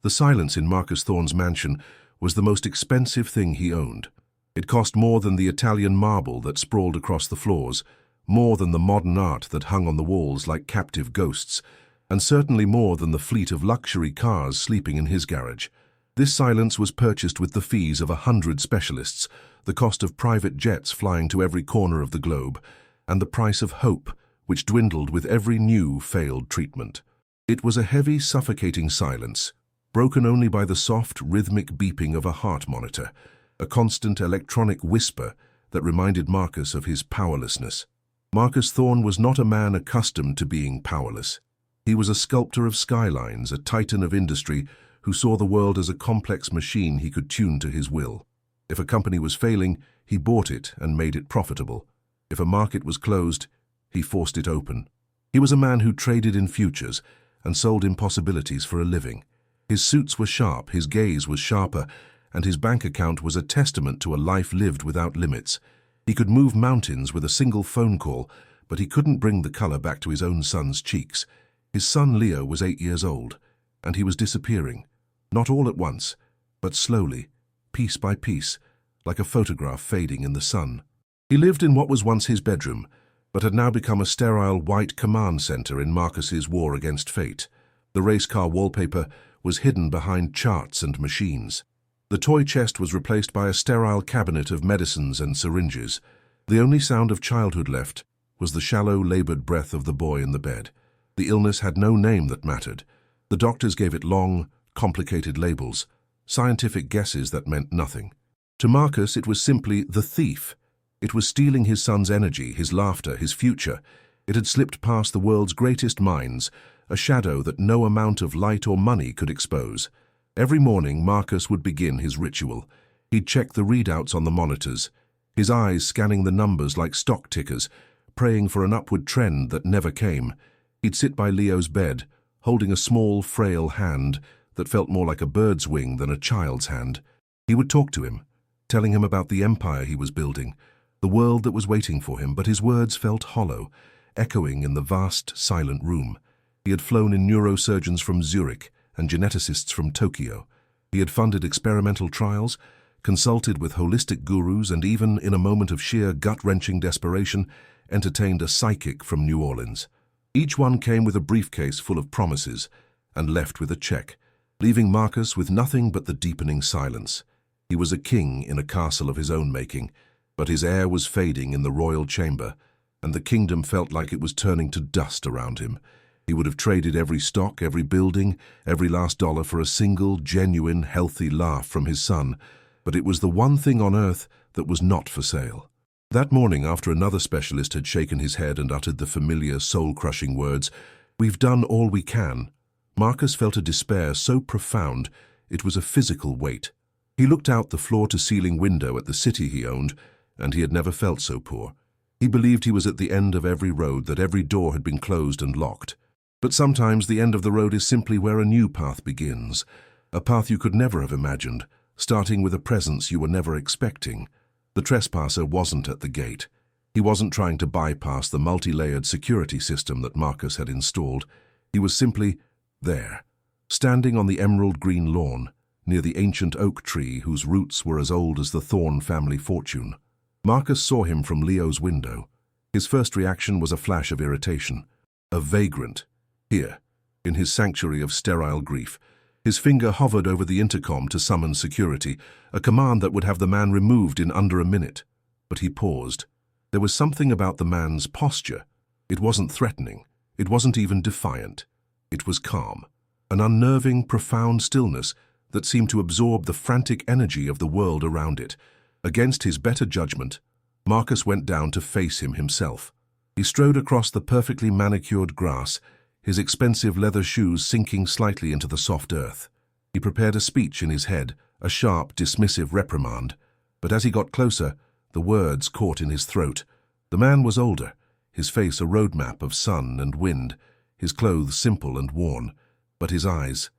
The silence in Marcus Thorne's mansion was the most expensive thing he owned. It cost more than the Italian marble that sprawled across the floors, more than the modern art that hung on the walls like captive ghosts, and certainly more than the fleet of luxury cars sleeping in his garage. This silence was purchased with the fees of 100 specialists, the cost of private jets flying to every corner of the globe, and the price of hope, which dwindled with every new failed treatment. It was a heavy, suffocating silence, broken only by the soft, rhythmic beeping of a heart monitor, a constant electronic whisper that reminded Marcus of his powerlessness. Marcus Thorne was not a man accustomed to being powerless. He was a sculptor of skylines, a titan of industry who saw the world as a complex machine he could tune to his will. If a company was failing, he bought it and made it profitable. If a market was closed, he forced it open. He was a man who traded in futures and sold impossibilities for a living. His suits were sharp, his gaze was sharper, and his bank account was a testament to a life lived without limits. He could move mountains with a single phone call, but he couldn't bring the color back to his own son's cheeks. His son Leo was 8 years old, and he was disappearing. Not all at once, but slowly, piece by piece, like a photograph fading in the sun. He lived in what was once his bedroom, but had now become a sterile white command center in Marcus's war against fate. The race car wallpaper was hidden behind charts and machines. The toy chest was replaced by a sterile cabinet of medicines and syringes. The only sound of childhood left was the shallow, labored breath of the boy in the bed. The illness had no name that mattered. The doctors gave it long, complicated labels, scientific guesses that meant nothing. To Marcus, it was simply the thief. It was stealing his son's energy, his laughter, his future. It had slipped past the world's greatest minds, a shadow that no amount of light or money could expose. Every morning, Marcus would begin his ritual. He'd check the readouts on the monitors, his eyes scanning the numbers like stock tickers, praying for an upward trend that never came. He'd sit by Leo's bed, holding a small, frail hand that felt more like a bird's wing than a child's hand. He would talk to him, telling him about the empire he was building, the world that was waiting for him, but his words felt hollow, echoing in the vast, silent room. He had flown in neurosurgeons from Zurich and geneticists from Tokyo. He had funded experimental trials, consulted with holistic gurus, and even, in a moment of sheer gut-wrenching desperation, entertained a psychic from New Orleans. Each one came with a briefcase full of promises and left with a check, leaving Marcus with nothing but the deepening silence. He was a king in a castle of his own making, but his air was fading in the royal chamber, and the kingdom felt like it was turning to dust around him. He would have traded every stock, every building, every last dollar for a single, genuine, healthy laugh from his son, but it was the one thing on earth that was not for sale. That morning, after another specialist had shaken his head and uttered the familiar, soul-crushing words, "We've done all we can," Marcus felt a despair so profound it was a physical weight. He looked out the floor-to-ceiling window at the city he owned, and he had never felt so poor. He believed he was at the end of every road, that every door had been closed and locked. But sometimes the end of the road is simply where a new path begins, a path you could never have imagined, starting with a presence you were never expecting. The trespasser wasn't at the gate. He wasn't trying to bypass the multi-layered security system that Marcus had installed. He was simply there, standing on the emerald green lawn, near the ancient oak tree whose roots were as old as the Thorne family fortune. Marcus saw him from Leo's window. His first reaction was a flash of irritation. A vagrant. Here, in his sanctuary of sterile grief. His finger hovered over the intercom to summon security, a command that would have the man removed in under a minute. But he paused. There was something about the man's posture. It wasn't threatening. It wasn't even defiant. It was calm. An unnerving, profound stillness that seemed to absorb the frantic energy of the world around it. Against his better judgment, Marcus went down to face him himself. He strode across the perfectly manicured grass, his expensive leather shoes sinking slightly into the soft earth. He prepared a speech in his head, a sharp, dismissive reprimand. But as he got closer, the words caught in his throat. The man was older, his face a roadmap of sun and wind, his clothes simple and worn. But his eyes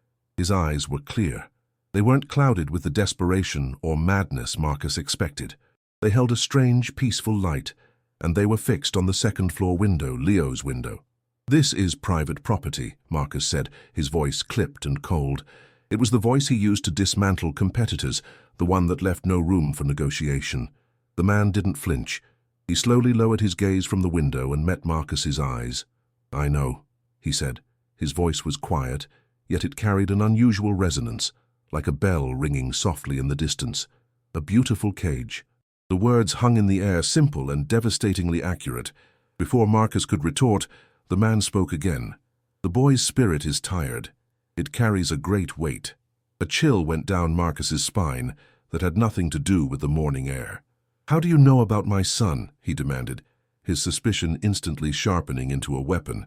were clear. They weren't clouded with the desperation or madness Marcus expected. They held a strange, peaceful light, and they were fixed on the second-floor window, Leo's window. "This is private property," Marcus said, his voice clipped and cold. It was the voice he used to dismantle competitors, the one that left no room for negotiation. The man didn't flinch. He slowly lowered his gaze from the window and met Marcus's eyes. "I know," he said. His voice was quiet, yet it carried an unusual resonance, like a bell ringing softly in the distance. "A beautiful cage." The words hung in the air, simple and devastatingly accurate. Before Marcus could retort, the man spoke again. "The boy's spirit is tired. It carries a great weight." A chill went down Marcus's spine that had nothing to do with the morning air. "How do you know about my son?" he demanded, his suspicion instantly sharpening into a weapon.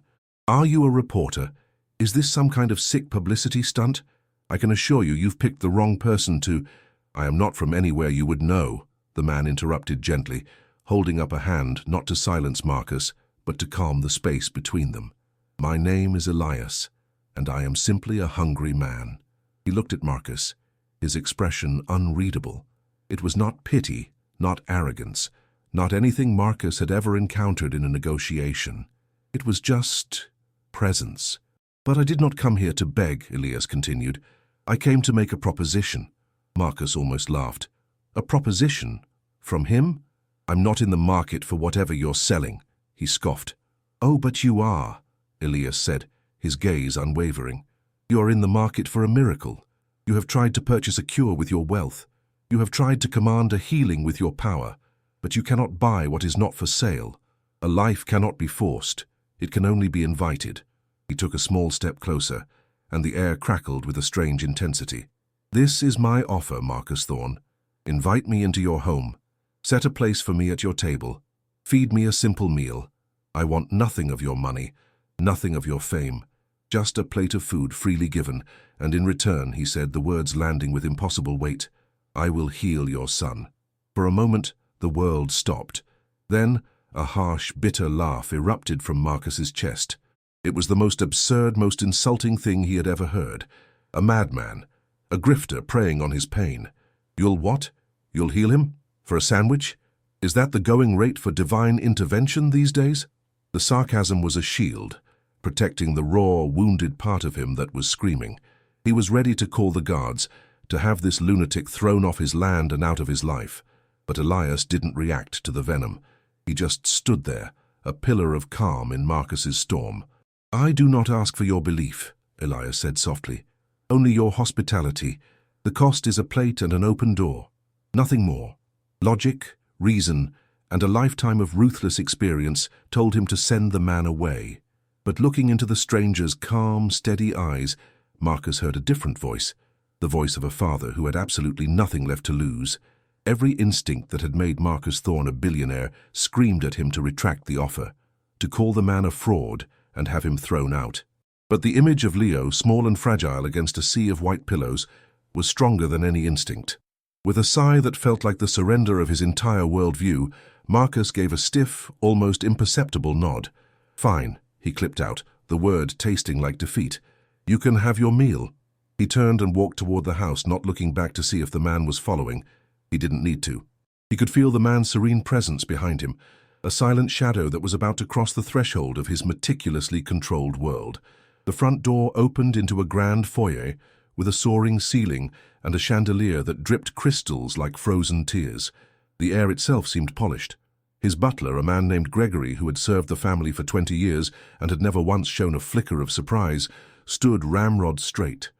"Are you a reporter? Is this some kind of sick publicity stunt? I can assure you you've picked the wrong person to—" "I am not from anywhere you would know," the man interrupted gently, holding up a hand not to silence Marcus, but to calm the space between them. "My name is Elias, and I am simply a hungry man." He looked at Marcus, his expression unreadable. It was not pity, not arrogance, not anything Marcus had ever encountered in a negotiation. It was just presence. "But I did not come here to beg," Elias continued. "I came to make a proposition." Marcus almost laughed. "A proposition? From him? I'm not in the market for whatever you're selling," he scoffed. "Oh, but you are," Elias said, his gaze unwavering. "You are in the market for a miracle. You have tried to purchase a cure with your wealth. You have tried to command a healing with your power. But you cannot buy what is not for sale. A life cannot be forced. It can only be invited." He took a small step closer, and the air crackled with a strange intensity. "This is my offer, Marcus Thorne. Invite me into your home. Set a place for me at your table. Feed me a simple meal. I want nothing of your money, nothing of your fame. Just a plate of food freely given, and in return," he said, the words landing with impossible weight, "I will heal your son." For a moment, the world stopped. Then, a harsh, bitter laugh erupted from Marcus's chest. It was the most absurd, most insulting thing he had ever heard. A madman, a grifter preying on his pain. "You'll what? You'll heal him? For a sandwich? Is that the going rate for divine intervention these days?" The sarcasm was a shield, protecting the raw, wounded part of him that was screaming. He was ready to call the guards, to have this lunatic thrown off his land and out of his life. But Elias didn't react to the venom. He just stood there, a pillar of calm in Marcus's storm. "I do not ask for your belief," Elias said softly. "Only your hospitality. The cost is a plate and an open door. Nothing more. Logic, reason, and a lifetime of ruthless experience told him to send the man away." But looking into the stranger's calm, steady eyes, Marcus heard a different voice, the voice of a father who had absolutely nothing left to lose. Every instinct that had made Marcus Thorne a billionaire screamed at him to retract the offer, to call the man a fraud and have him thrown out. But the image of Leo, small and fragile against a sea of white pillows, was stronger than any instinct. With a sigh that felt like the surrender of his entire worldview, Marcus gave a stiff, almost imperceptible nod. "Fine," he clipped out, the word tasting like defeat. "You can have your meal." He turned and walked toward the house, not looking back to see if the man was following. He didn't need to. He could feel the man's serene presence behind him, a silent shadow that was about to cross the threshold of his meticulously controlled world. The front door opened into a grand foyer with a soaring ceiling and a chandelier that dripped crystals like frozen tears. The air itself seemed polished. His butler, a man named Gregory, who had served the family for 20 years and had never once shown a flicker of surprise, stood ramrod straight.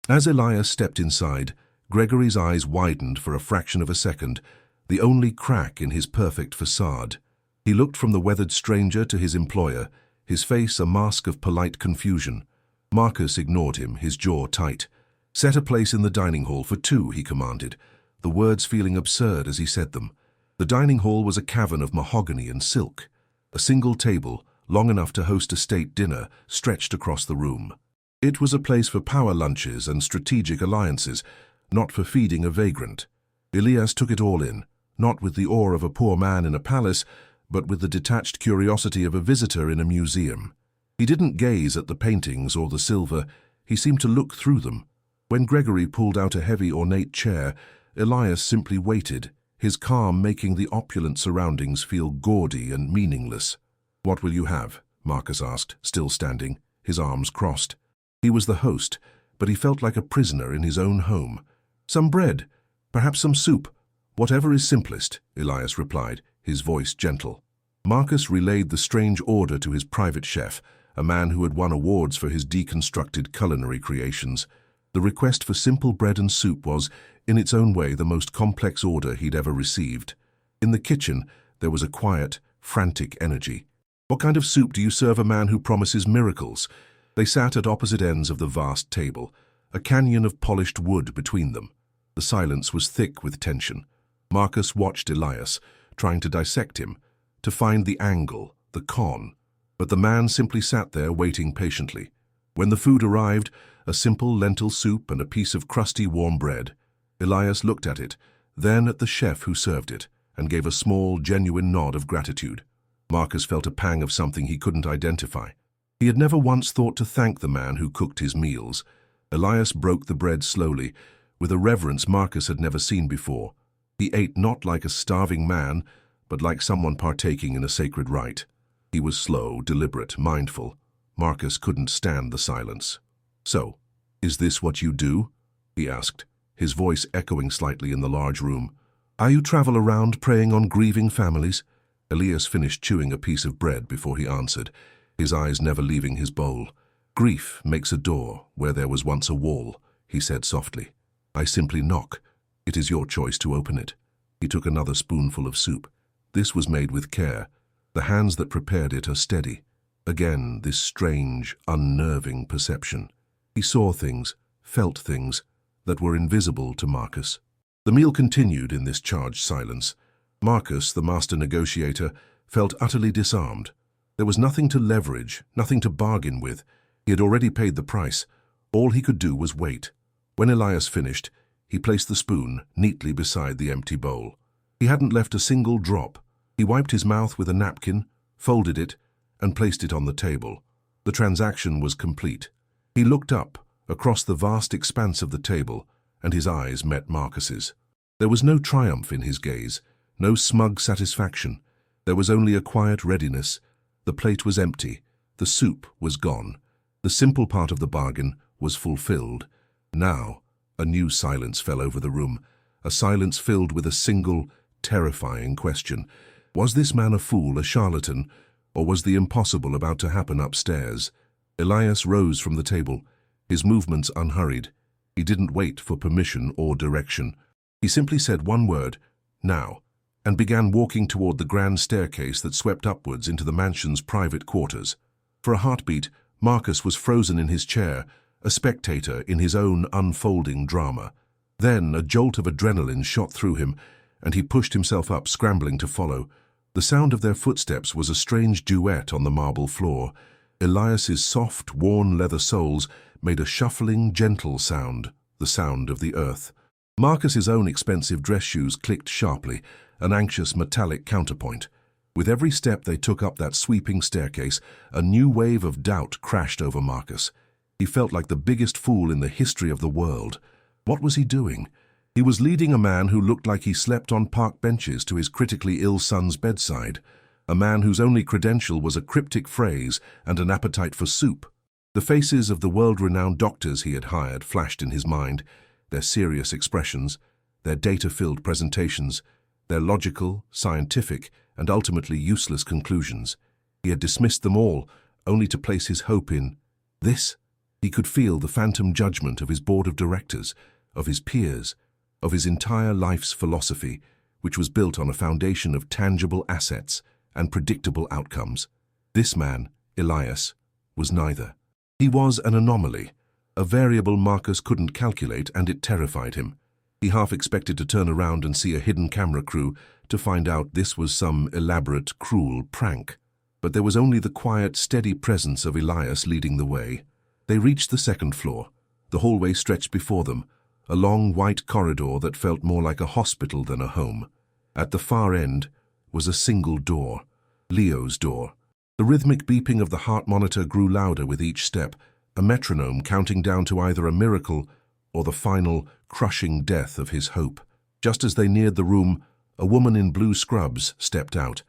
As Elias stepped inside, Gregory's eyes widened for a fraction of a second, the only crack in his perfect facade. He looked from the weathered stranger to his employer, his face a mask of polite confusion. Marcus ignored him, his jaw tight. "Set a place in the dining hall for two," he commanded, the words feeling absurd as he said them. The dining hall was a cavern of mahogany and silk. A single table, long enough to host a state dinner, stretched across the room. It was a place for power lunches and strategic alliances, not for feeding a vagrant. Elias took it all in, not with the awe of a poor man in a palace, but with the detached curiosity of a visitor in a museum. He didn't gaze at the paintings or the silver, he seemed to look through them. When Gregory pulled out a heavy, ornate chair, Elias simply waited, his calm making the opulent surroundings feel gaudy and meaningless. "What will you have?" Marcus asked, still standing, his arms crossed. He was the host, but he felt like a prisoner in his own home. "Some bread, perhaps some soup, whatever is simplest," Elias replied, his voice gentle. Marcus relayed the strange order to his private chef, a man who had won awards for his deconstructed culinary creations. The request for simple bread and soup was, in its own way, the most complex order he'd ever received. In the kitchen, there was a quiet, frantic energy. "What kind of soup do you serve a man who promises miracles?" They sat at opposite ends of the vast table, a canyon of polished wood between them. The silence was thick with tension. Marcus watched Elias, trying to dissect him, to find the angle, the con. But the man simply sat there waiting patiently. When the food arrived, a simple lentil soup and a piece of crusty warm bread, Elias looked at it, then at the chef who served it, and gave a small, genuine nod of gratitude. Marcus felt a pang of something he couldn't identify. He had never once thought to thank the man who cooked his meals. Elias broke the bread slowly, with a reverence Marcus had never seen before. He ate not like a starving man, but like someone partaking in a sacred rite. He was slow, deliberate, mindful. Marcus couldn't stand the silence. "So, is this what you do?" he asked, his voice echoing slightly in the large room. "Are you travel around preying on grieving families?" Elias finished chewing a piece of bread before he answered, his eyes never leaving his bowl. "Grief makes a door where there was once a wall," he said softly. "I simply knock. It is your choice to open it." He took another spoonful of soup. This was made with care. The hands that prepared it are steady. Again, this strange, unnerving perception. He saw things, felt things, that were invisible to Marcus. The meal continued in this charged silence. Marcus, the master negotiator, felt utterly disarmed. There was nothing to leverage, nothing to bargain with. He had already paid the price. All he could do was wait. When Elias finished, he placed the spoon neatly beside the empty bowl. He hadn't left a single drop. He wiped his mouth with a napkin, folded it, and placed it on the table. The transaction was complete. He looked up, across the vast expanse of the table, and his eyes met Marcus's. There was no triumph in his gaze, no smug satisfaction. There was only a quiet readiness. The plate was empty. The soup was gone. The simple part of the bargain was fulfilled. Now, a new silence fell over the room, a silence filled with a single, terrifying question. Was this man a fool, a charlatan, or was the impossible about to happen upstairs? Elias rose from the table, his movements unhurried. He didn't wait for permission or direction. He simply said one word, "Now," and began walking toward the grand staircase that swept upwards into the mansion's private quarters. For a heartbeat, Marcus was frozen in his chair, a spectator in his own unfolding drama. Then a jolt of adrenaline shot through him, and he pushed himself up, scrambling to follow. The sound of their footsteps was a strange duet on the marble floor. Elias's soft, worn leather soles made a shuffling, gentle sound, the sound of the earth. Marcus's own expensive dress shoes clicked sharply, an anxious metallic counterpoint. With every step they took up that sweeping staircase, a new wave of doubt crashed over Marcus. He felt like the biggest fool in the history of the world. What was he doing? He was leading a man who looked like he slept on park benches to his critically ill son's bedside, a man whose only credential was a cryptic phrase and an appetite for soup. The faces of the world-renowned doctors he had hired flashed in his mind, their serious expressions, their data-filled presentations, their logical, scientific, and ultimately useless conclusions. He had dismissed them all, only to place his hope in this. He could feel the phantom judgment of his board of directors, of his peers, of his entire life's philosophy, which was built on a foundation of tangible assets and predictable outcomes. This man, Elias, was neither. He was an anomaly, a variable Marcus couldn't calculate, and it terrified him. He half expected to turn around and see a hidden camera crew to find out this was some elaborate, cruel prank. But there was only the quiet, steady presence of Elias leading the way. They reached the second floor. The hallway stretched before them, a long white corridor that felt more like a hospital than a home. At the far end was a single door, Leo's door. The rhythmic beeping of the heart monitor grew louder with each step, a metronome counting down to either a miracle or the final, crushing death of his hope. Just as they neared the room, a woman in blue scrubs stepped out,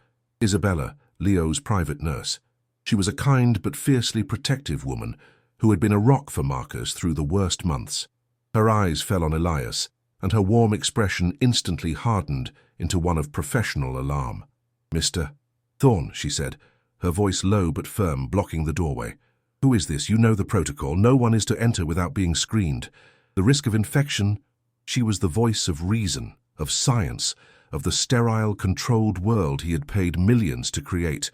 Isabella, Leo's private nurse. She was a kind but fiercely protective woman, who had been a rock for Marcus through the worst months. Her eyes fell on Elias, and her warm expression instantly hardened into one of professional alarm. "Mr. Thorne," she said, her voice low but firm, blocking the doorway. "Who is this? You know the protocol. No one is to enter without being screened. The risk of infection—" She was the voice of reason, of science, of the sterile, controlled world he had paid millions to create.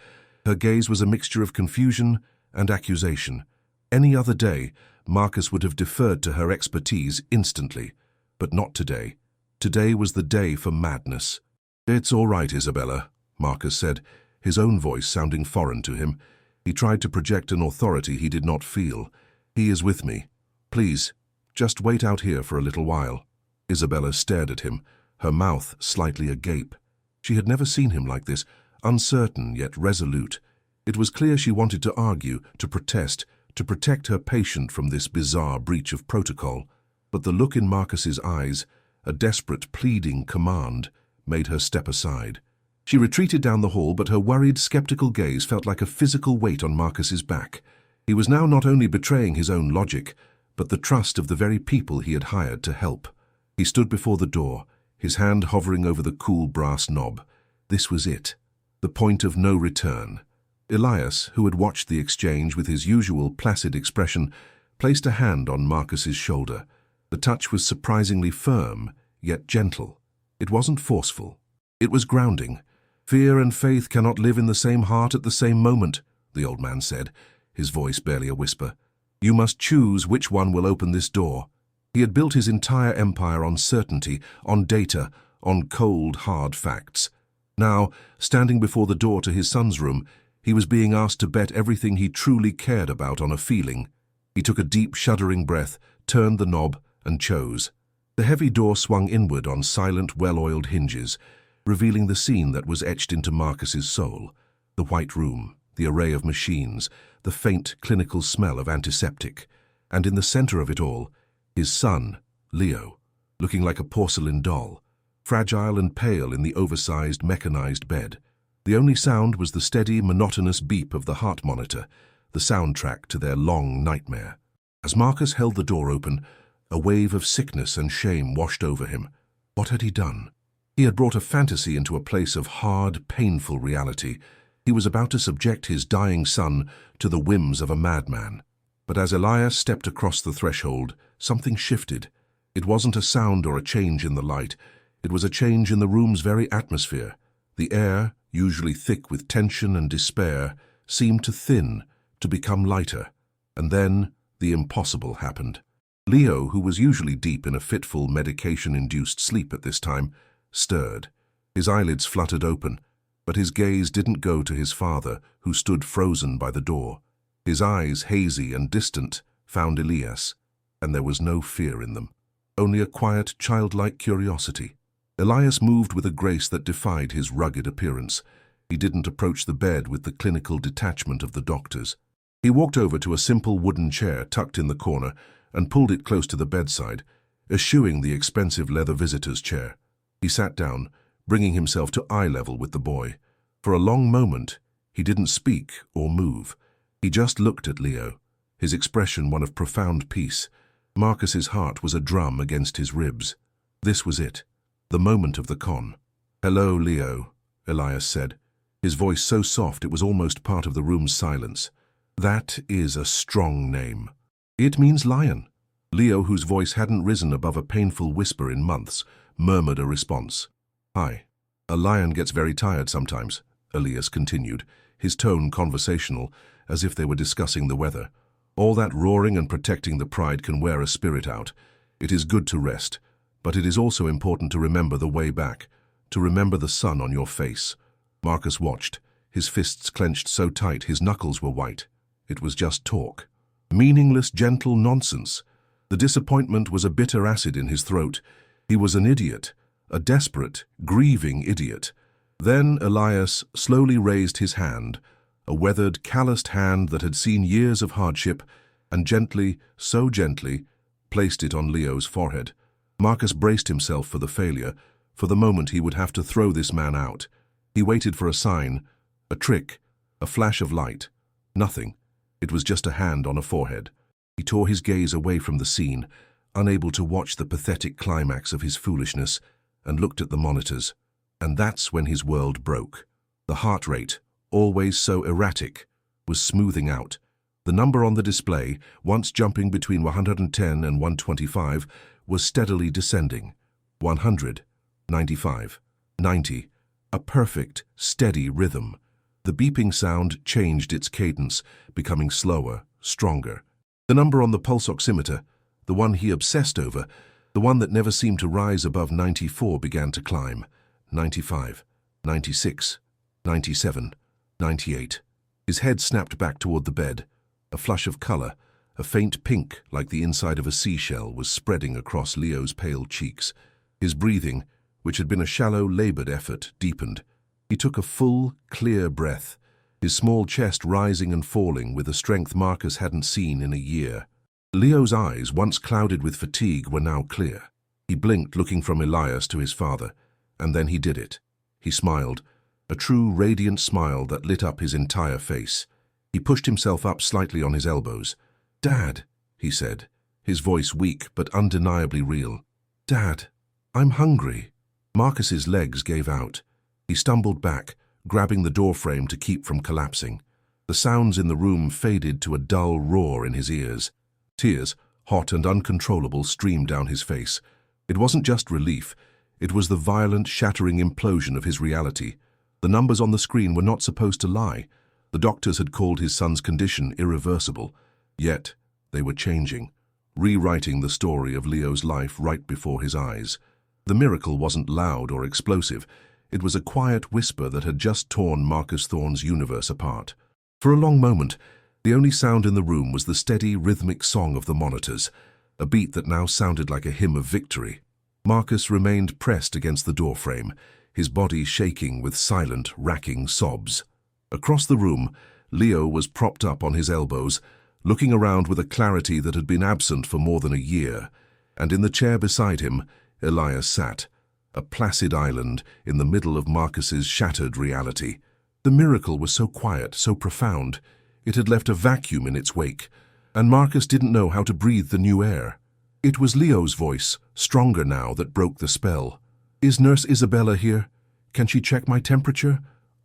Her gaze was a mixture of confusion and accusation. Any other day, Marcus would have deferred to her expertise instantly, but not today. Today was the day for madness. "It's all right, Isabella," Marcus said, his own voice sounding foreign to him. He tried to project an authority he did not feel. "He is with me. Please, just wait out here for a little while." Isabella stared at him, her mouth slightly agape. She had never seen him like this, uncertain yet resolute. It was clear she wanted to argue, to protest, to protect her patient from this bizarre breach of protocol. But the look in Marcus's eyes, a desperate, pleading command, made her step aside. She retreated down the hall, but her worried, skeptical gaze felt like a physical weight on Marcus's back. He was now not only betraying his own logic, but the trust of the very people he had hired to help. He stood before the door, his hand hovering over the cool brass knob. This was it, the point of no return. Elias, who had watched the exchange with his usual placid expression, placed a hand on Marcus's shoulder. The touch was surprisingly firm, yet gentle. It wasn't forceful. It was grounding. "Fear and faith cannot live in the same heart at the same moment," the old man said, his voice barely a whisper. "You must choose which one will open this door." He had built his entire empire on certainty, on data, on cold, hard facts. Now, standing before the door to his son's room, he was being asked to bet everything he truly cared about on a feeling. He took a deep, shuddering breath, turned the knob, and chose. The heavy door swung inward on silent, well-oiled hinges, revealing the scene that was etched into Marcus's soul. The white room, the array of machines, the faint, clinical smell of antiseptic. And in the center of it all, his son, Leo, looking like a porcelain doll, fragile and pale in the oversized, mechanized bed. The only sound was the steady, monotonous beep of the heart monitor, the soundtrack to their long nightmare. As Marcus held the door open, a wave of sickness and shame washed over him. What had he done? He had brought a fantasy into a place of hard, painful reality. He was about to subject his dying son to the whims of a madman. But as Elias stepped across the threshold, something shifted. It wasn't a sound or a change in the light. It was a change in the room's very atmosphere. The air, usually thick with tension and despair, seemed to thin, to become lighter. And then the impossible happened. Leo, who was usually deep in a fitful, medication-induced sleep at this time, stirred. His eyelids fluttered open, but his gaze didn't go to his father, who stood frozen by the door. His eyes, hazy and distant, found Elias, and there was no fear in them, only a quiet, childlike curiosity. Elias moved with a grace that defied his rugged appearance. He didn't approach the bed with the clinical detachment of the doctors. He walked over to a simple wooden chair tucked in the corner and pulled it close to the bedside, eschewing the expensive leather visitor's chair. He sat down, bringing himself to eye level with the boy. For a long moment, he didn't speak or move. He just looked at Leo, his expression one of profound peace. Marcus's heart was a drum against his ribs. This was it, the moment of the con. "Hello, Leo," Elias said, his voice so soft it was almost part of the room's silence. "That is a strong name." "It means lion." Leo, whose voice hadn't risen above a painful whisper in months, murmured a response. "Hi. A lion gets very tired sometimes," Elias continued, his tone conversational, as if they were discussing the weather. "All that roaring and protecting the pride can wear a spirit out. It is good to rest, but it is also important to remember the way back, to remember the sun on your face." Marcus watched, his fists clenched so tight his knuckles were white. It was just talk. Meaningless, gentle nonsense. The disappointment was a bitter acid in his throat. He was an idiot, a desperate, grieving idiot. Then Elias slowly raised his hand, a weathered, calloused hand that had seen years of hardship, and gently, so gently, placed it on Leo's forehead. Marcus braced himself for the failure, for the moment he would have to throw this man out. He waited for a sign, a trick, a flash of light. Nothing. It was just a hand on a forehead. He tore his gaze away from the scene, unable to watch the pathetic climax of his foolishness, and looked at the monitors. And that's when his world broke. The heart rate, always so erratic, was smoothing out. The number on the display, once jumping between 110 and 125, was steadily descending. 100, 95, 90, a perfect, steady rhythm. The beeping sound changed its cadence, becoming slower, stronger. The number on the pulse oximeter, the one he obsessed over, the one that never seemed to rise above 94, began to climb. 95, 96, 97, 98. His head snapped back toward the bed. A flush of color, a faint pink like the inside of a seashell, was spreading across Leo's pale cheeks. His breathing, which had been a shallow, labored effort, deepened. He took a full, clear breath, his small chest rising and falling with a strength Marcus hadn't seen in a year. Leo's eyes, once clouded with fatigue, were now clear. He blinked, looking from Elias to his father, and then he did it. He smiled, a true, radiant smile that lit up his entire face. He pushed himself up slightly on his elbows. "Dad," he said, his voice weak but undeniably real. "Dad, I'm hungry." Marcus's legs gave out. He stumbled back, grabbing the doorframe to keep from collapsing. The sounds in the room faded to a dull roar in his ears. Tears, hot and uncontrollable, streamed down his face. It wasn't just relief. It was the violent, shattering implosion of his reality. The numbers on the screen were not supposed to lie. The doctors had called his son's condition irreversible. Yet, they were changing, rewriting the story of Leo's life right before his eyes. The miracle wasn't loud or explosive. It was a quiet whisper that had just torn Marcus Thorne's universe apart. For a long moment, the only sound in the room was the steady, rhythmic song of the monitors, a beat that now sounded like a hymn of victory. Marcus remained pressed against the doorframe, his body shaking with silent, racking sobs. Across the room, Leo was propped up on his elbows, looking around with a clarity that had been absent for more than a year, and in the chair beside him, Elias sat, a placid island in the middle of Marcus's shattered reality. The miracle was so quiet, so profound, it had left a vacuum in its wake, and Marcus didn't know how to breathe the new air. It was Leo's voice, stronger now, that broke the spell. "Is Nurse Isabella here? Can she check my temperature?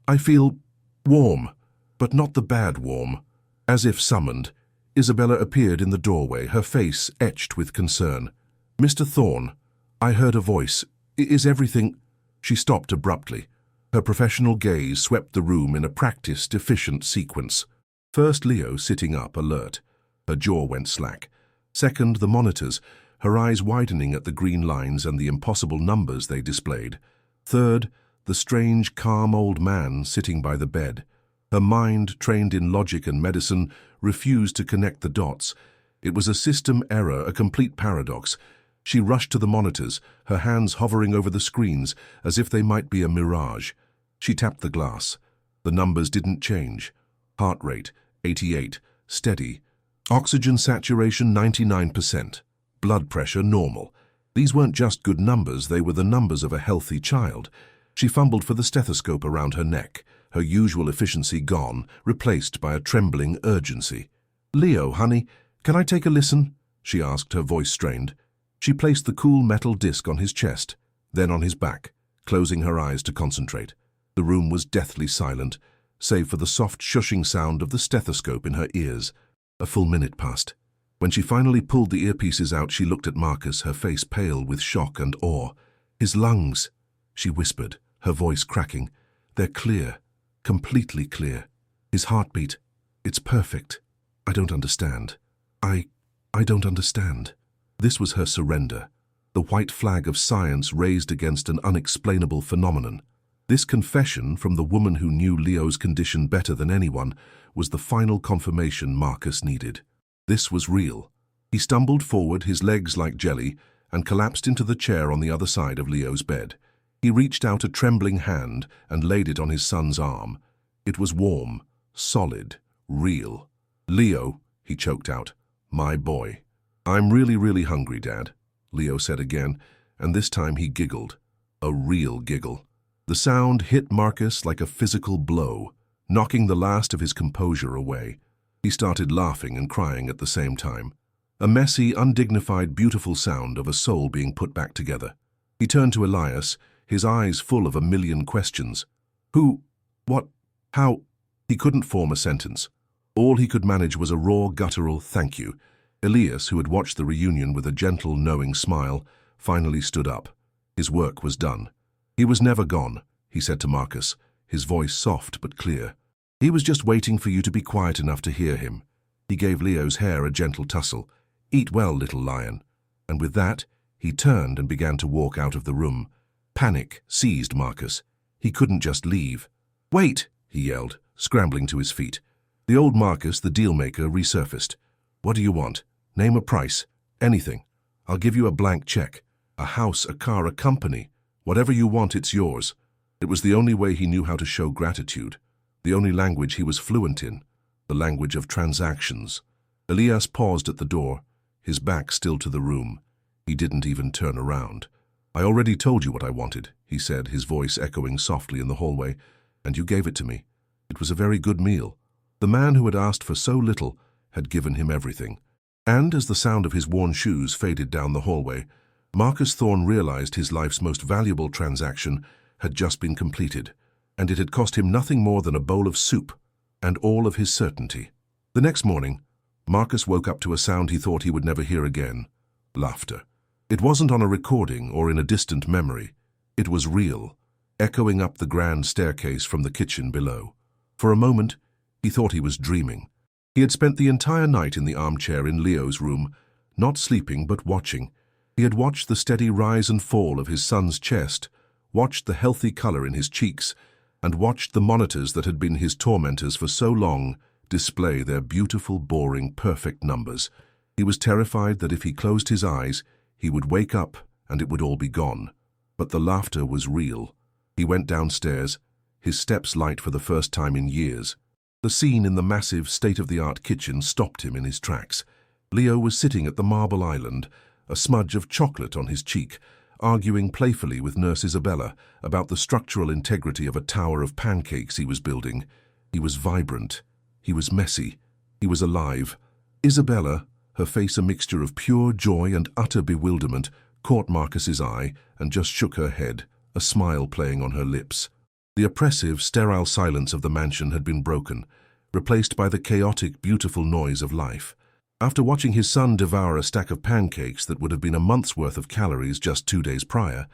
I feel warm, but not the bad warm." As if summoned, Isabella appeared in the doorway, her face etched with concern. "Mr. Thorne, I heard a voice. Is everything—" She stopped abruptly. Her professional gaze swept the room in a practiced, efficient sequence. First, Leo sitting up, alert. Her jaw went slack. Second, the monitors, her eyes widening at the green lines and the impossible numbers they displayed. Third, the strange, calm old man sitting by the bed. Her mind, trained in logic and medicine, refused to connect the dots. It was a system error, a complete paradox. She rushed to the monitors, her hands hovering over the screens as if they might be a mirage. She tapped the glass. The numbers didn't change. Heart rate, 88, steady. Oxygen saturation, 99%. Blood pressure, normal. These weren't just good numbers, they were the numbers of a healthy child. She fumbled for the stethoscope around her neck, her usual efficiency gone, replaced by a trembling urgency. "Leo, honey, can I take a listen?" she asked, her voice strained. She placed the cool metal disc on his chest, then on his back, closing her eyes to concentrate. The room was deathly silent, save for the soft shushing sound of the stethoscope in her ears. A full minute passed. When she finally pulled the earpieces out, she looked at Marcus, her face pale with shock and awe. "His lungs," she whispered, her voice cracking. "They're clear, completely clear. His heartbeat, it's perfect. I don't understand. I don't understand." This was her surrender, the white flag of science raised against an unexplainable phenomenon. This confession from the woman who knew Leo's condition better than anyone was the final confirmation Marcus needed. This was real. He stumbled forward, his legs like jelly, and collapsed into the chair on the other side of Leo's bed. He reached out a trembling hand and laid it on his son's arm. It was warm, solid, real. "Leo," he choked out, "my boy." "I'm really, really hungry, Dad," Leo said again, and this time he giggled. A real giggle. The sound hit Marcus like a physical blow, knocking the last of his composure away. He started laughing and crying at the same time. a messy, undignified, beautiful sound of a soul being put back together. He turned to Elias, his eyes full of a million questions. Who? What? How? He couldn't form a sentence. All he could manage was a raw, guttural thank you. Elias, who had watched the reunion with a gentle, knowing smile, finally stood up. His work was done. He was never gone, he said to Marcus, his voice soft but clear. He was just waiting for you to be quiet enough to hear him. He gave Leo's hair a gentle tussle. Eat well, little lion. And with that, he turned and began to walk out of the room. Panic seized Marcus. He couldn't just leave. Wait, he yelled, scrambling to his feet. The old Marcus, the deal-maker, resurfaced. What do you want? Name a price. Anything. I'll give you a blank check. A house, a car, a company. Whatever you want, it's yours. It was the only way he knew how to show gratitude. The only language he was fluent in. The language of transactions. Elias paused at the door, his back still to the room. He didn't even turn around. I already told you what I wanted, he said, his voice echoing softly in the hallway, and you gave it to me. It was a very good meal. The man who had asked for so little had given him everything. And as the sound of his worn shoes faded down the hallway, Marcus Thorne realized his life's most valuable transaction had just been completed, and it had cost him nothing more than a bowl of soup and all of his certainty. The next morning, Marcus woke up to a sound he thought he would never hear again: laughter. It wasn't on a recording or in a distant memory. It was real, echoing up the grand staircase from the kitchen below. For a moment, he thought he was dreaming. He had spent the entire night in the armchair in Leo's room, not sleeping but watching. He had watched the steady rise and fall of his son's chest, watched the healthy color in his cheeks, and watched the monitors that had been his tormentors for so long display their beautiful, boring, perfect numbers. He was terrified that if he closed his eyes, he would wake up and it would all be gone. But the laughter was real. He went downstairs, his steps light for the first time in years. The scene in the massive, state-of-the-art kitchen stopped him in his tracks. Leo was sitting at the marble island, a smudge of chocolate on his cheek, arguing playfully with Nurse Isabella about the structural integrity of a tower of pancakes he was building. He was vibrant. He was messy. He was alive. Isabella, her face a mixture of pure joy and utter bewilderment, caught Marcus's eye and just shook her head, a smile playing on her lips. The oppressive, sterile silence of the mansion had been broken, replaced by the chaotic, beautiful noise of life. After watching his son devour a stack of pancakes that would have been a month's worth of calories just 2 days prior,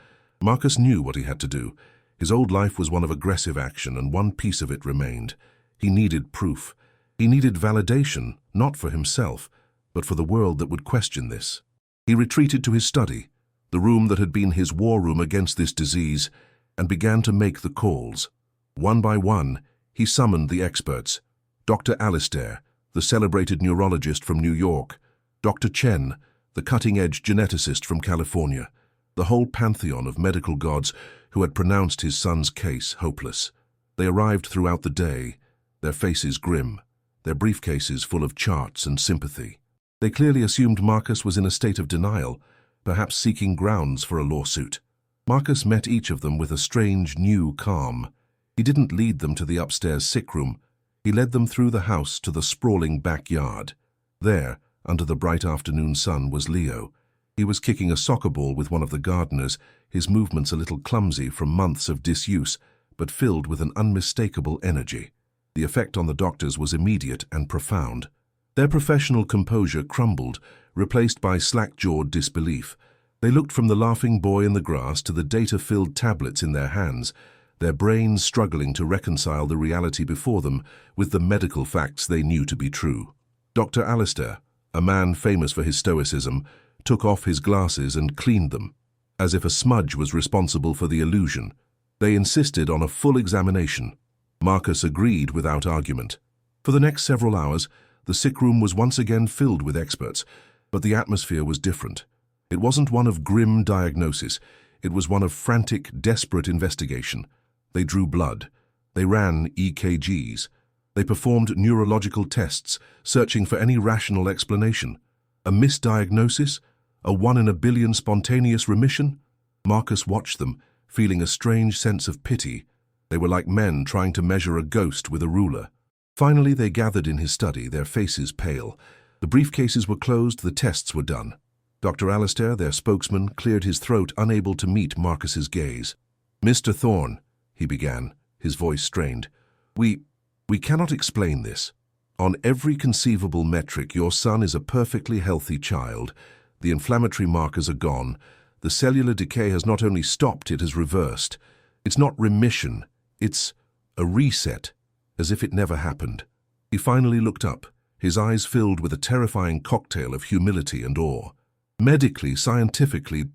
Marcus knew what he had to do. His old life was one of aggressive action, and one piece of it remained. He needed proof. He needed validation, not for himself, but for the world that would question this. He retreated to his study, the room that had been his war room against this disease, and began to make the calls. One by one, he summoned the experts: Dr. Alistair, the celebrated neurologist from New York; Dr. Chen, the cutting-edge geneticist from California; the whole pantheon of medical gods who had pronounced his son's case hopeless. They arrived throughout the day, their faces grim, their briefcases full of charts and sympathy. They clearly assumed Marcus was in a state of denial, perhaps seeking grounds for a lawsuit. Marcus met each of them with a strange, new calm. He didn't lead them to the upstairs sick room. He led them through the house to the sprawling backyard. There, under the bright afternoon sun, was Leo. He was kicking a soccer ball with one of the gardeners, his movements a little clumsy from months of disuse, but filled with an unmistakable energy. The effect on the doctors was immediate and profound. Their professional composure crumbled, replaced by slack-jawed disbelief. They looked from the laughing boy in the grass to the data-filled tablets in their hands, their brains struggling to reconcile the reality before them with the medical facts they knew to be true. Dr. Alistair, a man famous for his stoicism, took off his glasses and cleaned them, as if a smudge was responsible for the illusion. They insisted on a full examination. Marcus agreed without argument. For the next several hours, the sick room was once again filled with experts, but the atmosphere was different. It wasn't one of grim diagnosis. It was one of frantic, desperate investigation. They drew blood. They ran EKGs. They performed neurological tests, searching for any rational explanation. A misdiagnosis? A 1 in a billion spontaneous remission? Marcus watched them, feeling a strange sense of pity. They were like men trying to measure a ghost with a ruler. Finally, they gathered in his study, their faces pale. The briefcases were closed, the tests were done. Dr. Alistair, their spokesman, cleared his throat, unable to meet Marcus's gaze. "Mr. Thorne," he began, his voice strained, We cannot explain this. On every conceivable metric, your son is a perfectly healthy child. The inflammatory markers are gone. The cellular decay has not only stopped, it has reversed. It's not remission, it's a reset, as if it never happened." He finally looked up, his eyes filled with a terrifying cocktail of humility and awe. "Medically, scientifically,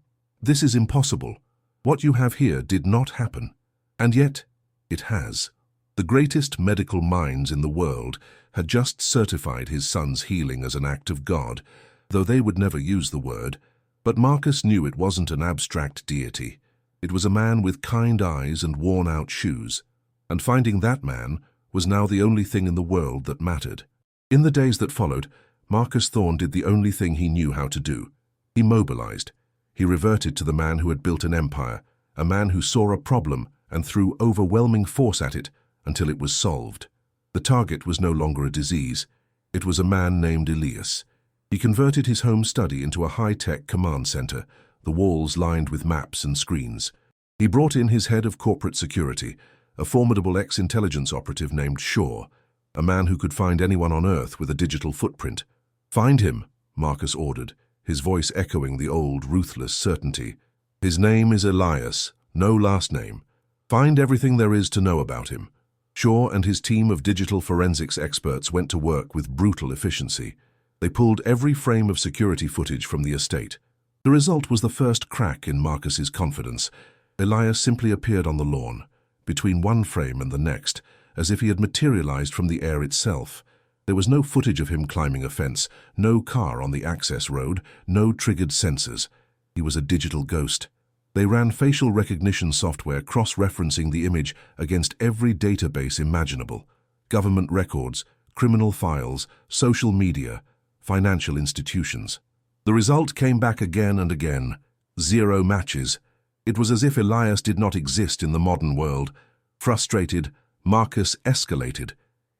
this is impossible. What you have here did not happen. And yet, it has." The greatest medical minds in the world had just certified his son's healing as an act of God, though they would never use the word. But Marcus knew it wasn't an abstract deity. It was a man with kind eyes and worn-out shoes. And finding that man was now the only thing in the world that mattered. In the days that followed, Marcus Thorne did the only thing he knew how to do. He mobilized. He reverted to the man who had built an empire, a man who saw a problem and threw overwhelming force at it until it was solved. The target was no longer a disease. It was a man named Elias. He converted his home study into a high-tech command center, the walls lined with maps and screens. He brought in his head of corporate security, a formidable ex-intelligence operative named Shaw, a man who could find anyone on Earth with a digital footprint. "Find him," Marcus ordered, his voice echoing the old, ruthless certainty. "His name is Elias, no last name. Find everything there is to know about him." Shaw and his team of digital forensics experts went to work with brutal efficiency. They pulled every frame of security footage from the estate. The result was the first crack in Marcus's confidence. Elias simply appeared on the lawn, between one frame and the next, as if he had materialized from the air itself. There was no footage of him climbing a fence, no car on the access road, no triggered sensors. He was a digital ghost. They ran facial recognition software cross-referencing the image against every database imaginable: government records, criminal files, social media, financial institutions. The result came back again and again: 0 matches. It was as if Elias did not exist in the modern world. Frustrated, Marcus escalated.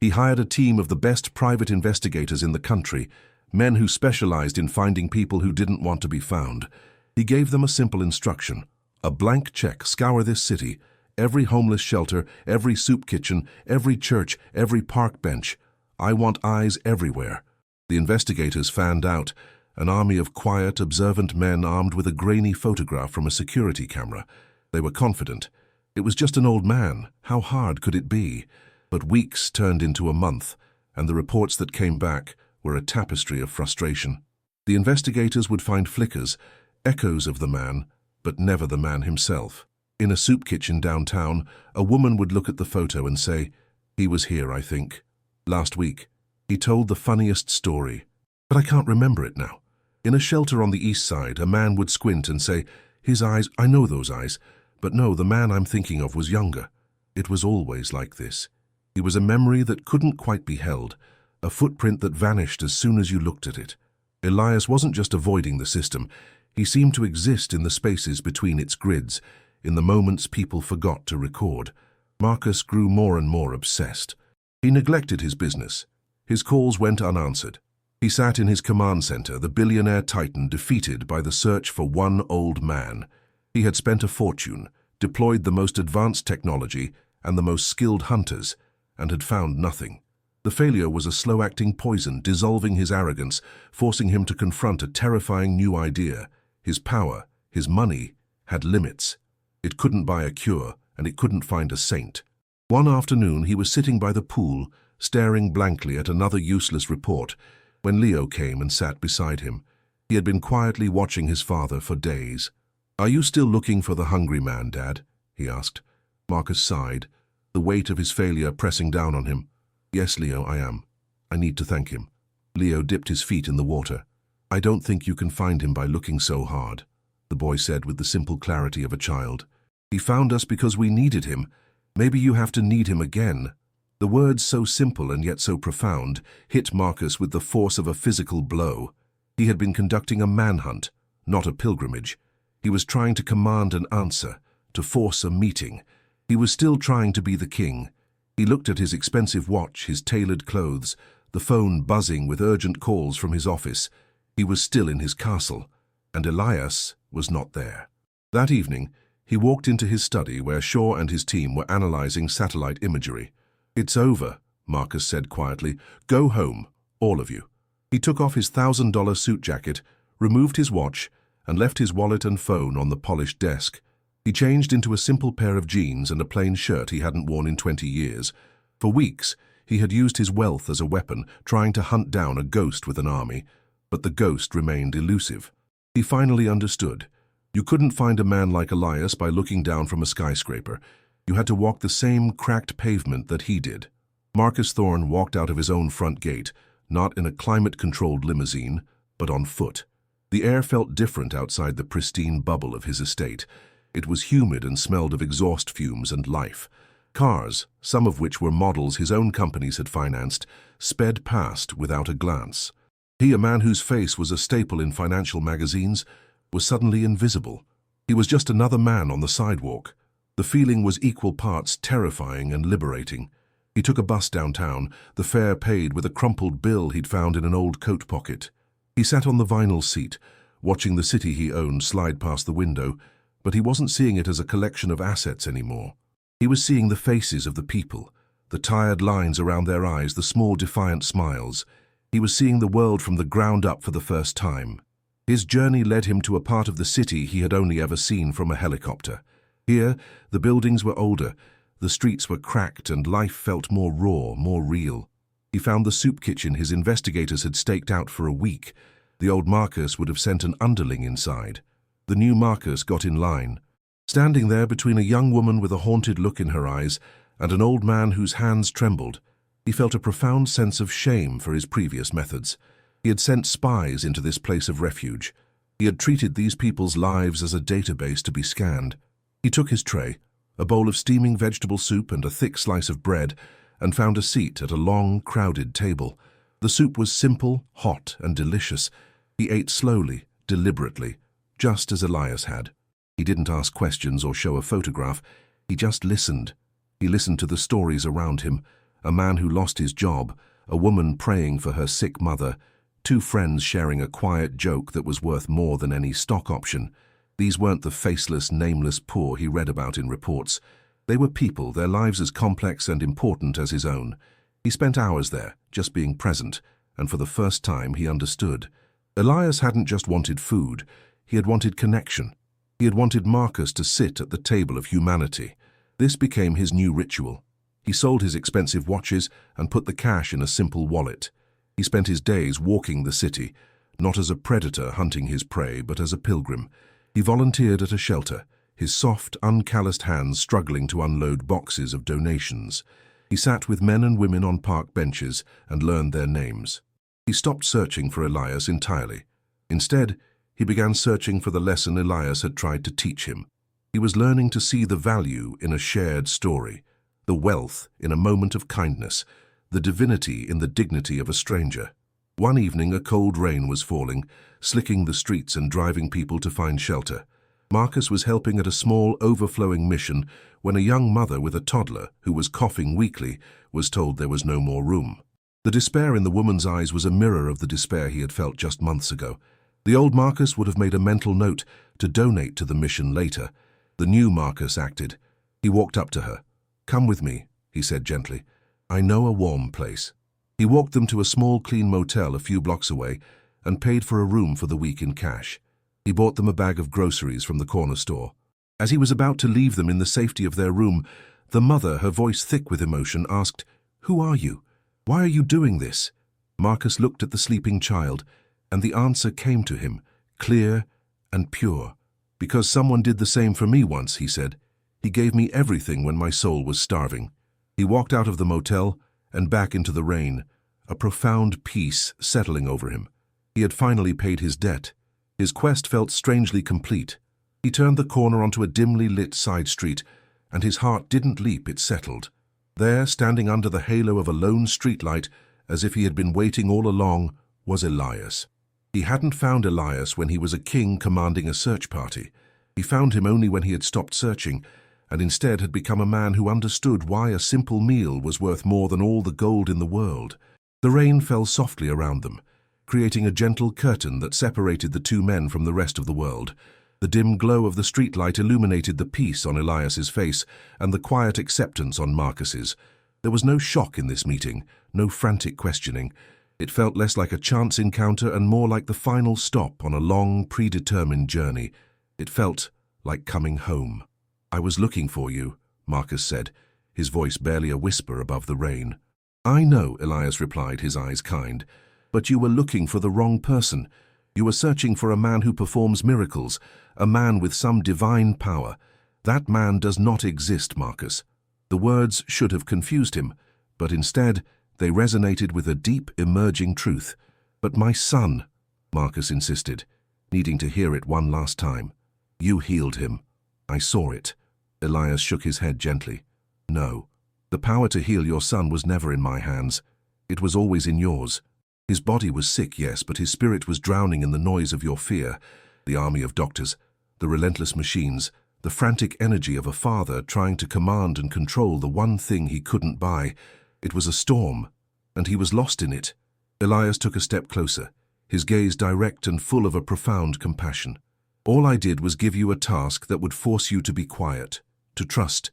He hired a team of the best private investigators in the country, men who specialized in finding people who didn't want to be found. He gave them a simple instruction: a blank check, scour this city, every homeless shelter, every soup kitchen, every church, every park bench. I want eyes everywhere. The investigators fanned out, an army of quiet, observant men armed with a grainy photograph from a security camera. They were confident. It was just an old man. How hard could it be? But weeks turned into a month, and the reports that came back were a tapestry of frustration. The investigators would find flickers, echoes of the man, but never the man himself. In a soup kitchen downtown, a woman would look at the photo and say, "He was here, I think. Last week. He told the funniest story. But I can't remember it now." In a shelter on the east side, a man would squint and say, "His eyes, I know those eyes. But no, the man I'm thinking of was younger." It was always like this. He was a memory that couldn't quite be held, a footprint that vanished as soon as you looked at it. Elias wasn't just avoiding the system. He seemed to exist in the spaces between its grids, in the moments people forgot to record. Marcus grew more and more obsessed. He neglected his business. His calls went unanswered. He sat in his command center, the billionaire titan defeated by the search for one old man. He had spent a fortune, deployed the most advanced technology and the most skilled hunters, and had found nothing. The failure was a slow-acting poison, dissolving his arrogance, forcing him to confront a terrifying new idea. His power, his money, had limits. It couldn't buy a cure, and it couldn't find a saint. One afternoon, he was sitting by the pool, staring blankly at another useless report, when Leo came and sat beside him. He had been quietly watching his father for days. "Are you still looking for the hungry man, Dad?" he asked. Marcus sighed, the weight of his failure pressing down on him. "Yes, Leo, I am. I need to thank him." Leo dipped his feet in the water. "I don't think you can find him by looking so hard," the boy said with the simple clarity of a child. "He found us because we needed him. Maybe you have to need him again." The words, so simple and yet so profound, hit Marcus with the force of a physical blow. He had been conducting a manhunt, not a pilgrimage. He was trying to command an answer, to force a meeting. He was still trying to be the king. He looked at his expensive watch, his tailored clothes, the phone buzzing with urgent calls from his office. He was still in his castle, and Elias was not there. That evening, he walked into his study where Shaw and his team were analyzing satellite imagery. "It's over," Marcus said quietly. "Go home, all of you." He took off his $1,000 suit jacket, removed his watch, and left his wallet and phone on the polished desk. He changed into a simple pair of jeans and a plain shirt he hadn't worn in 20 years. For weeks, he had used his wealth as a weapon, trying to hunt down a ghost with an army, but the ghost remained elusive. He finally understood. You couldn't find a man like Elias by looking down from a skyscraper. You had to walk the same cracked pavement that he did. Marcus Thorne walked out of his own front gate, not in a climate-controlled limousine, but on foot. The air felt different outside the pristine bubble of his estate. It was humid and smelled of exhaust fumes and life. Cars, some of which were models his own companies had financed, sped past without a glance. He, a man whose face was a staple in financial magazines, was suddenly invisible. He was just another man on the sidewalk. The feeling was equal parts terrifying and liberating. He took a bus downtown, the fare paid with a crumpled bill he'd found in an old coat pocket. He sat on the vinyl seat, watching the city he owned slide past the window, but he wasn't seeing it as a collection of assets anymore. He was seeing the faces of the people, the tired lines around their eyes, the small defiant smiles. He was seeing the world from the ground up for the first time. His journey led him to a part of the city he had only ever seen from a helicopter. Here, the buildings were older, the streets were cracked, and life felt more raw, more real. He found the soup kitchen his investigators had staked out for a week. The old Marcus would have sent an underling inside. The new Marcus got in line. Standing there between a young woman with a haunted look in her eyes and an old man whose hands trembled, he felt a profound sense of shame for his previous methods. He had sent spies into this place of refuge. He had treated these people's lives as a database to be scanned. He took his tray, a bowl of steaming vegetable soup and a thick slice of bread, and found a seat at a long, crowded table. The soup was simple, hot, and delicious. He ate slowly, deliberately, just as Elias had. He didn't ask questions or show a photograph. He just listened. He listened to the stories around him. A man who lost his job, a woman praying for her sick mother, two friends sharing a quiet joke that was worth more than any stock option. These weren't the faceless, nameless poor he read about in reports. They were people, their lives as complex and important as his own. He spent hours there, just being present, and for the first time he understood. Elias hadn't just wanted food, he had wanted connection. He had wanted Marcus to sit at the table of humanity. This became his new ritual. He sold his expensive watches and put the cash in a simple wallet. He spent his days walking the city, not as a predator hunting his prey, but as a pilgrim. He volunteered at a shelter, his soft, uncalloused hands struggling to unload boxes of donations. He sat with men and women on park benches and learned their names. He stopped searching for Elias entirely. Instead, he began searching for the lesson Elias had tried to teach him. He was learning to see the value in a shared story, the wealth in a moment of kindness, the divinity in the dignity of a stranger. One evening, a cold rain was falling, slicking the streets and driving people to find shelter. Marcus was helping at a small, overflowing mission when a young mother with a toddler, who was coughing weakly, was told there was no more room. The despair in the woman's eyes was a mirror of the despair he had felt just months ago. The old Marcus would have made a mental note to donate to the mission later. The new Marcus acted. He walked up to her. "Come with me," he said gently. "I know a warm place." He walked them to a small, clean motel a few blocks away and paid for a room for the week in cash. He bought them a bag of groceries from the corner store. As he was about to leave them in the safety of their room, the mother, her voice thick with emotion, asked, "Who are you? Why are you doing this?" Marcus looked at the sleeping child, and the answer came to him, clear and pure. "Because someone did the same for me once," he said. "He gave me everything when my soul was starving." He walked out of the motel and back into the rain, a profound peace settling over him. He had finally paid his debt. His quest felt strangely complete. He turned the corner onto a dimly lit side street, and his heart didn't leap, it settled. There, standing under the halo of a lone streetlight, as if he had been waiting all along, was Elias. He hadn't found Elias when he was a king commanding a search party. He found him only when he had stopped searching, and instead had become a man who understood why a simple meal was worth more than all the gold in the world. The rain fell softly around them, creating a gentle curtain that separated the two men from the rest of the world. The dim glow of the streetlight illuminated the peace on Elias's face and the quiet acceptance on Marcus's. There was no shock in this meeting, no frantic questioning. It felt less like a chance encounter and more like the final stop on a long, predetermined journey. It felt like coming home. "I was looking for you," Marcus said, his voice barely a whisper above the rain. "I know," Elias replied, his eyes kind, "but you were looking for the wrong person. You were searching for a man who performs miracles, a man with some divine power. That man does not exist, Marcus." The words should have confused him, but instead they resonated with a deep, emerging truth. "But my son," Marcus insisted, needing to hear it one last time. "You healed him. I saw it." Elias shook his head gently. "No. The power to heal your son was never in my hands. It was always in yours. His body was sick, yes, but his spirit was drowning in the noise of your fear, the army of doctors, the relentless machines, the frantic energy of a father trying to command and control the one thing he couldn't buy. It was a storm, and he was lost in it." Elias took a step closer, his gaze direct and full of a profound compassion. "All I did was give you a task that would force you to be quiet, to trust,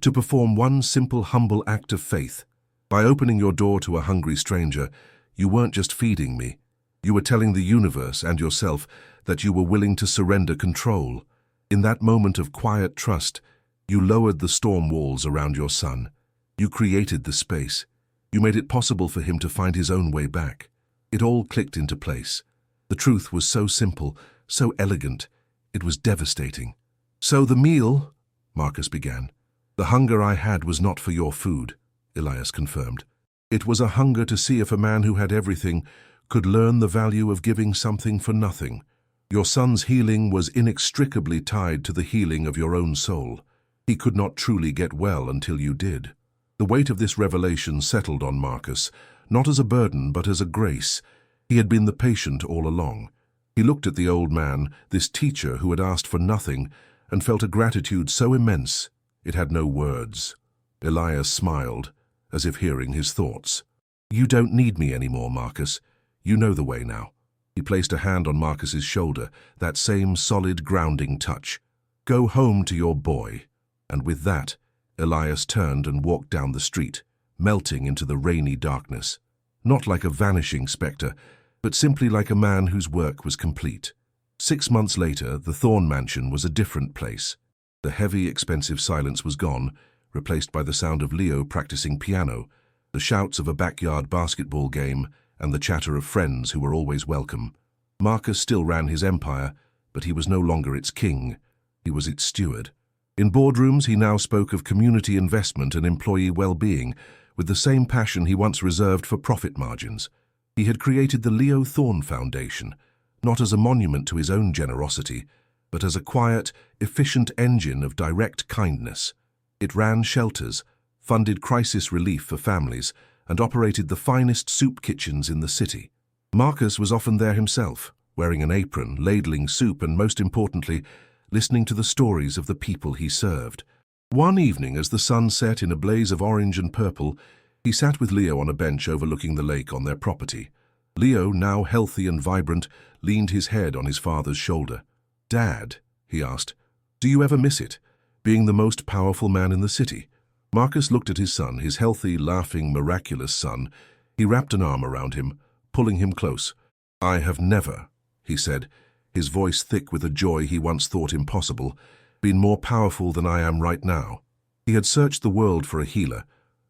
to perform one simple, humble act of faith. By opening your door to a hungry stranger, you weren't just feeding me. You were telling the universe and yourself that you were willing to surrender control. In that moment of quiet trust, you lowered the storm walls around your son. You created the space. You made it possible for him to find his own way back. It all clicked into place. The truth was so simple, so elegant. It was devastating." "So the meal," Marcus began. "The hunger I had was not for your food," Elias confirmed. "It was a hunger to see if a man who had everything could learn the value of giving something for nothing. Your son's healing was inextricably tied to the healing of your own soul. He could not truly get well until you did." The weight of this revelation settled on Marcus, not as a burden but as a grace. He had been the patient all along. He looked at the old man, this teacher who had asked for nothing, and felt a gratitude so immense it had no words. Elias smiled, as if hearing his thoughts. "You don't need me anymore, Marcus. You know the way now." He placed a hand on Marcus's shoulder, that same solid, grounding touch. "Go home to your boy." And with that, Elias turned and walked down the street, melting into the rainy darkness. Not like a vanishing spectre, but simply like a man whose work was complete. 6 months later, the Thorne mansion was a different place. The heavy, expensive silence was gone, replaced by the sound of Leo practicing piano, the shouts of a backyard basketball game, and the chatter of friends who were always welcome. Marcus still ran his empire, but he was no longer its king. He was its steward. In boardrooms, he now spoke of community investment and employee well-being, with the same passion he once reserved for profit margins. He had created the Leo Thorne Foundation, not as a monument to his own generosity, but as a quiet, efficient engine of direct kindness. It ran shelters, funded crisis relief for families, and operated the finest soup kitchens in the city. Marcus was often there himself, wearing an apron, ladling soup, and most importantly, listening to the stories of the people he served. One evening, as the sun set in a blaze of orange and purple, he sat with Leo on a bench overlooking the lake on their property. Leo, now healthy and vibrant, leaned his head on his father's shoulder. "Dad," he asked, "do you ever miss it, being the most powerful man in the city?" Marcus looked at his son, his healthy, laughing, miraculous son. He wrapped an arm around him, pulling him close. "I have never," he said, his voice thick with a joy he once thought impossible, "been more powerful than I am right now." He had searched the world for a healer,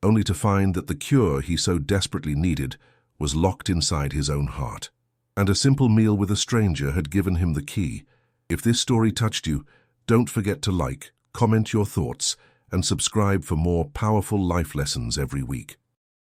only to find that the cure he so desperately needed was locked inside his own heart. And a simple meal with a stranger had given him the key. If this story touched you, don't forget to like, comment your thoughts, and subscribe for more powerful life lessons every week.